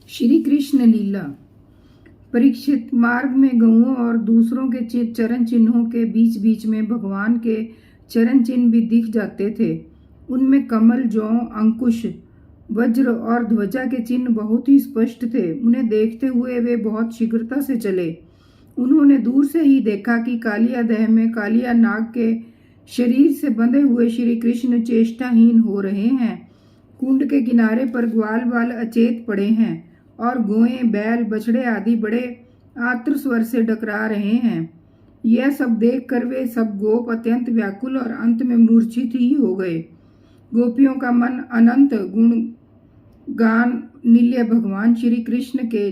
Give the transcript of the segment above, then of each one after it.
श्री कृष्ण लीला। परीक्षित, मार्ग में गऊओं और दूसरों के चरण चिन्हों के बीच बीच में भगवान के चरण चिन्ह भी दिख जाते थे। उनमें कमल, जौ, अंकुश, वज्र और ध्वजा के चिन्ह बहुत ही स्पष्ट थे। उन्हें देखते हुए वे बहुत शीघ्रता से चले। उन्होंने दूर से ही देखा कि कालिया दह में कालिया नाग के शरीर से बंधे हुए श्री कृष्ण चेष्टाहीन हो रहे हैं। कुंड के किनारे पर ग्वाल बाल अचेत पड़े हैं और गोएं, बैल, बछड़े आदि बड़े आतुर स्वर से डकरा रहे हैं। यह सब देखकर वे सब गोप अत्यंत व्याकुल और अंत में मूर्छित ही हो गए। गोपियों का मन अनंत गुण गान निल्य भगवान श्री कृष्ण के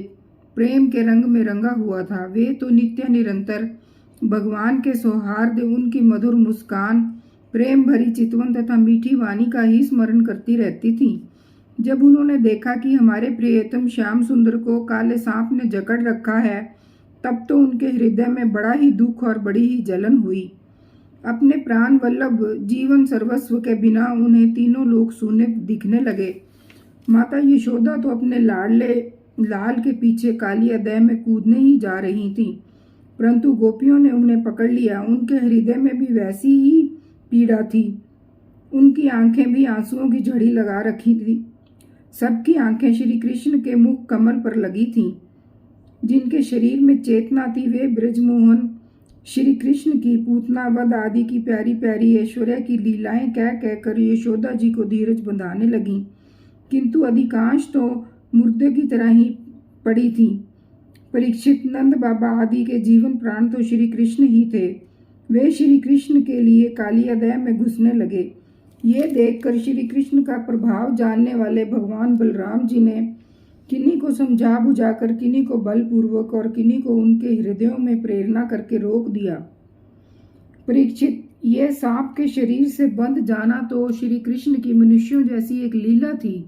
प्रेम के रंग में रंगा हुआ था। वे तो नित्य निरंतर भगवान के सौहार्द, उनकी मधुर मुस्कान, प्रेम भरी चितवन तथा मीठी वाणी का ही स्मरण करती रहती थी। जब उन्होंने देखा कि हमारे प्रियतम श्याम सुंदर को काले सांप ने जकड़ रखा है, तब तो उनके हृदय में बड़ा ही दुख और बड़ी ही जलन हुई। अपने प्राण वल्लभ जीवन सर्वस्व के बिना उन्हें तीनों लोग शून्य दिखने लगे। माता यशोदा तो अपने लाडले लाल के पीछे कालिया दह में कूदने ही जा रही थी, परंतु गोपियों ने उन्हें पकड़ लिया। उनके हृदय में भी वैसी ही पीड़ा थी। उनकी आंखें भी आंसुओं की झड़ी लगा रखी थी। सबकी आंखें श्री कृष्ण के मुख कमल पर लगी थीं। जिनके शरीर में चेतना थी वे ब्रजमोहन श्री कृष्ण की पूतना वध आदि की प्यारी प्यारी ऐश्वर्या की लीलाएं कह कहकर यशोदा जी को धीरज बंधाने लगीं, किंतु अधिकांश तो मुर्दे की तरह ही पड़ी थी। परीक्षित, नंद बाबा आदि के जीवन प्राण तो श्री कृष्ण ही थे। वे श्री कृष्ण के लिए कालिया दह में घुसने लगे। ये देखकर श्री कृष्ण का प्रभाव जानने वाले भगवान बलराम जी ने किन्हीं को समझा बुझाकर, किन्हीं को बलपूर्वक और किन्हीं को उनके हृदयों में प्रेरणा करके रोक दिया। परीक्षित, ये सांप के शरीर से बंध जाना तो श्री कृष्ण की मनुष्यों जैसी एक लीला थी।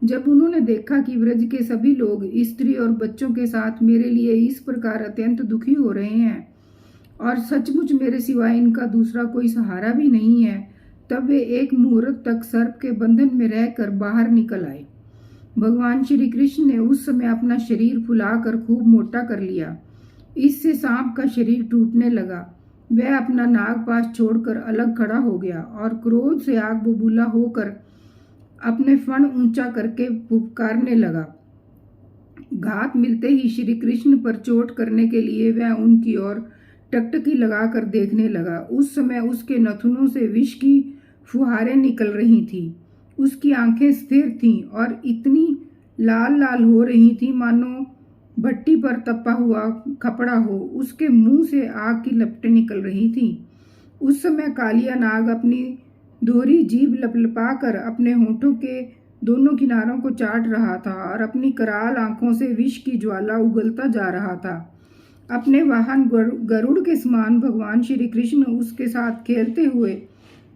जब उन्होंने देखा कि ब्रज के सभी लोग स्त्री और बच्चों के साथ मेरे लिए इस प्रकार अत्यंत दुखी हो रहे हैं और सचमुच मेरे सिवाय इनका दूसरा कोई सहारा भी नहीं है, तब वे एक मुहूर्त तक सर्प के बंधन में रहकर बाहर निकल आए। भगवान श्री कृष्ण ने उस समय अपना शरीर फुलाकर खूब मोटा कर लिया। इससे सांप का शरीर टूटने लगा। वह अपना नागपाश छोड़कर अलग खड़ा हो गया और क्रोध से आग बबूला होकर अपने फण ऊंचा करके पुकारने लगा। घात मिलते ही श्री कृष्ण पर चोट करने के लिए वह उनकी ओर टकटकी लगाकर देखने लगा। उस समय उसके नथुनों से विष की फुहारें निकल रही थी। उसकी आंखें स्थिर थीं और इतनी लाल लाल हो रही थीं मानो भट्टी पर तपा हुआ खपड़ा हो। उसके मुंह से आग की लपटें निकल रही थीं। उस समय कालिया नाग अपनी दोहरी जीभ लपलपाकर अपने होठों के दोनों किनारों को चाट रहा था और अपनी कराल आंखों से विष की ज्वाला उगलता जा रहा था। अपने वाहन गरुड़ के समान भगवान श्री कृष्ण उसके साथ खेलते हुए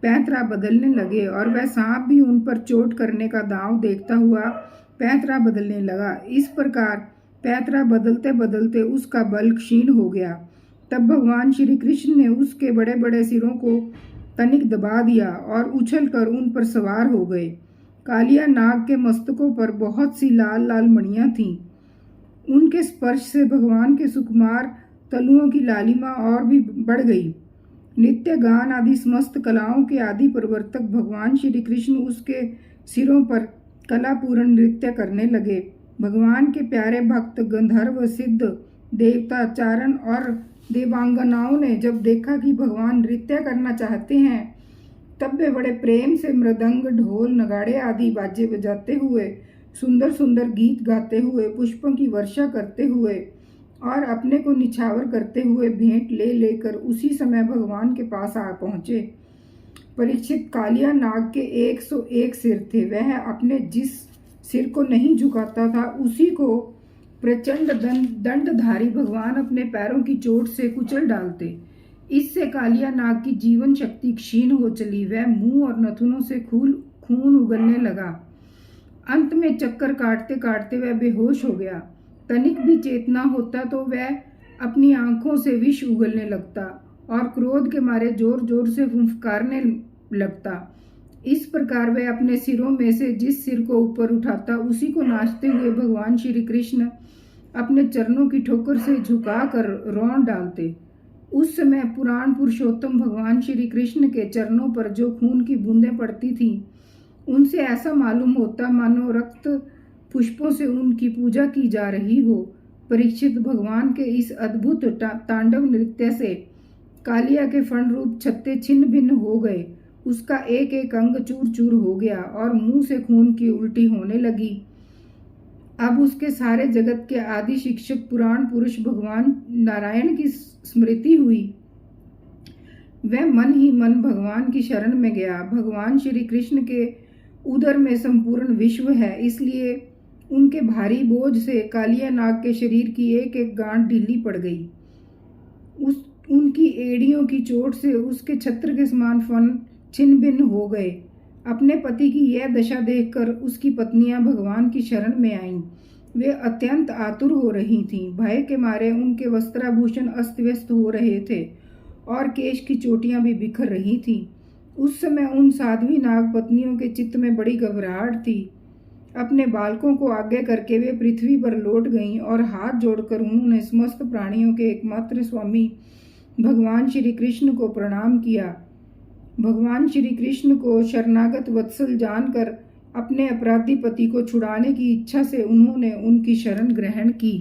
पैंतरा बदलने लगे और वह सांप भी उन पर चोट करने का दांव देखता हुआ पैंतरा बदलने लगा। इस प्रकार पैंतरा बदलते बदलते उसका बल क्षीण हो गया। तब भगवान श्री कृष्ण ने उसके बड़े बड़े सिरों को तनिक दबा दिया और उछलकर उन पर सवार हो गए। कालिया नाग के मस्तकों पर बहुत सी लाल लाल मणियां थीं। उनके स्पर्श से भगवान के सुकुमार तलुओं की लालिमा और भी बढ़ गई। नित्य गान आदि समस्त कलाओं के आदि प्रवर्तक भगवान श्री कृष्ण उसके सिरों पर कलापूर्ण नृत्य करने लगे। भगवान के प्यारे भक्त गंधर्व, सिद्ध, देवता, चारण और देवांगनाओं ने जब देखा कि भगवान नृत्य करना चाहते हैं, तब वे बड़े प्रेम से मृदंग, ढोल, नगाड़े आदि बाजे बजाते हुए, सुंदर सुंदर गीत गाते हुए, पुष्पों की वर्षा करते हुए और अपने को निछावर करते हुए भेंट ले लेकर उसी समय भगवान के पास आ पहुंचे। परीक्षित, कालिया नाग के 101 सिर थे। वह अपने जिस सिर को नहीं झुकाता था उसी को प्रचंड दंडधारी भगवान अपने पैरों की चोट से कुचल डालते। इससे कालिया नाग की जीवन शक्ति क्षीण हो चली। वह मुंह और नथुनों से खून उगलने लगा। अंत में चक्कर काटते काटते वह बेहोश हो गया। तनिक भी चेतना होता तो वह अपनी आंखों से विष उगलने लगता और क्रोध के मारे जोर जोर से फुफकारने लगता। इस प्रकार वह अपने सिरों में से जिस सिर को ऊपर उठाता उसी को नाचते हुए भगवान श्री कृष्ण अपने चरणों की ठोकर से झुकाकर रौंद डालते। उस समय पुराण पुरुषोत्तम भगवान श्री कृष्ण के चरणों पर जो खून की बूंदें पड़ती थीं, उनसे ऐसा मालूम होता मानो रक्त पुष्पों से उनकी पूजा की जा रही हो। परीक्षित, भगवान के इस अद्भुत तांडव नृत्य से कालिया के फण रूप छत्ते छिन्न भिन्न हो गए। उसका एक एक अंग चूर चूर हो गया और मुंह से खून की उल्टी होने लगी। अब उसके सारे जगत के आदि शिक्षक पुराण पुरुष भगवान नारायण की स्मृति हुई। वह मन ही मन भगवान की शरण में गया। भगवान श्री कृष्ण के उदर में संपूर्ण विश्व है, इसलिए उनके भारी बोझ से कालिया नाग के शरीर की एक एक गांठ ढीली पड़ गई। उनकी एड़ियों की चोट से उसके छत्र के समान फन छिन्न भिन्न हो गए। अपने पति की यह दशा देखकर उसकी पत्नियां भगवान की शरण में आईं। वे अत्यंत आतुर हो रही थीं। भय के मारे उनके वस्त्राभूषण अस्त व्यस्त हो रहे थे और केश की चोटियां भी बिखर रही थीं। उस समय उन साध्वी नाग पत्नियों के चित्त में बड़ी घबराहट थी। अपने बालकों को आज्ञा करके वे पृथ्वी पर लौट गईं और हाथ जोड़कर उन्होंने समस्त प्राणियों के एकमात्र स्वामी भगवान श्री कृष्ण को प्रणाम किया। भगवान श्री कृष्ण को शरणागत वत्सल जानकर अपने अपराधी पति को छुड़ाने की इच्छा से उन्होंने उनकी शरण ग्रहण की।